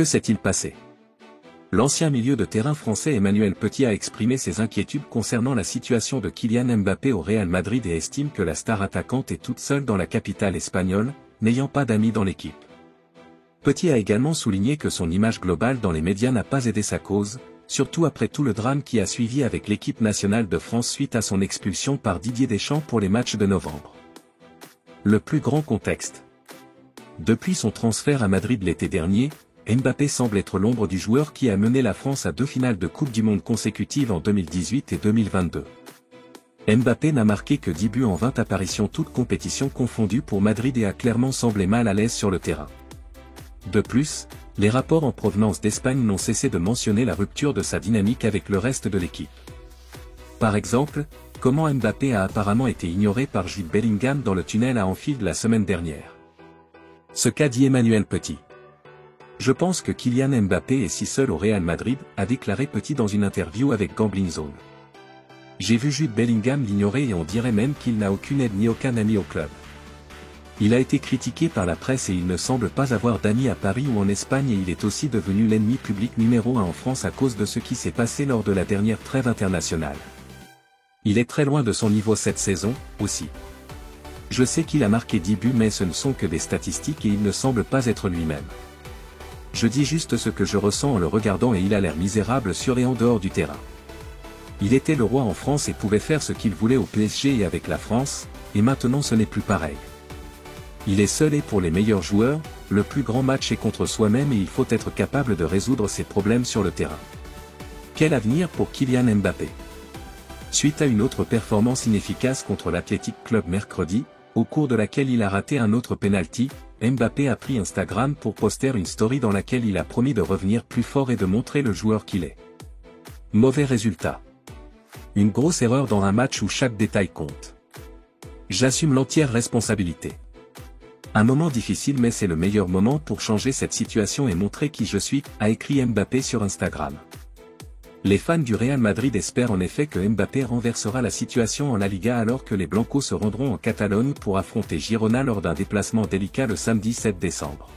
Que s'est-il passé? L'ancien milieu de terrain français Emmanuel Petit a exprimé ses inquiétudes concernant la situation de Kylian Mbappé au Real Madrid et estime que la star attaquante est toute seule dans la capitale espagnole, n'ayant pas d'amis dans l'équipe. Petit a également souligné que son image globale dans les médias n'a pas aidé sa cause, surtout après tout le drame qui a suivi avec l'équipe nationale de France suite à son expulsion par Didier Deschamps pour les matchs de novembre. Le plus grand contexte. Depuis son transfert à Madrid l'été dernier, Mbappé semble être l'ombre du joueur qui a mené la France à 2 finales de Coupe du Monde consécutives en 2018 et 2022. Mbappé n'a marqué que 10 buts en 20 apparitions toutes compétitions confondues pour Madrid et a clairement semblé mal à l'aise sur le terrain. De plus, les rapports en provenance d'Espagne n'ont cessé de mentionner la rupture de sa dynamique avec le reste de l'équipe. Par exemple, comment Mbappé a apparemment été ignoré par Jude Bellingham dans le tunnel à Anfield la semaine dernière. Ce qu'a dit Emmanuel Petit. Je pense que Kylian Mbappé est si seul au Real Madrid, a déclaré Petit dans une interview avec Gambling Zone. J'ai vu Jude Bellingham l'ignorer et on dirait même qu'il n'a aucune aide ni aucun ami au club. Il a été critiqué par la presse et il ne semble pas avoir d'amis à Paris ou en Espagne et il est aussi devenu l'ennemi public numéro 1 en France à cause de ce qui s'est passé lors de la dernière trêve internationale. Il est très loin de son niveau cette saison, aussi. Je sais qu'il a marqué 10 buts mais ce ne sont que des statistiques et il ne semble pas être lui-même. Je dis juste ce que je ressens en le regardant et il a l'air misérable sur et en dehors du terrain. Il était le roi en France et pouvait faire ce qu'il voulait au PSG et avec la France, et maintenant ce n'est plus pareil. Il est seul et pour les meilleurs joueurs, le plus grand match est contre soi-même et il faut être capable de résoudre ses problèmes sur le terrain. Quel avenir pour Kylian Mbappé? Suite à une autre performance inefficace contre l'Athletic Club mercredi, au cours de laquelle il a raté un autre penalty, Mbappé a pris Instagram pour poster une story dans laquelle il a promis de revenir plus fort et de montrer le joueur qu'il est. Mauvais résultat. Une grosse erreur dans un match où chaque détail compte. J'assume l'entière responsabilité. Un moment difficile mais c'est le meilleur moment pour changer cette situation et montrer qui je suis, a écrit Mbappé sur Instagram. Les fans du Real Madrid espèrent en effet que Mbappé renversera la situation en La Liga alors que les Blancos se rendront en Catalogne pour affronter Girona lors d'un déplacement délicat le samedi 7 décembre.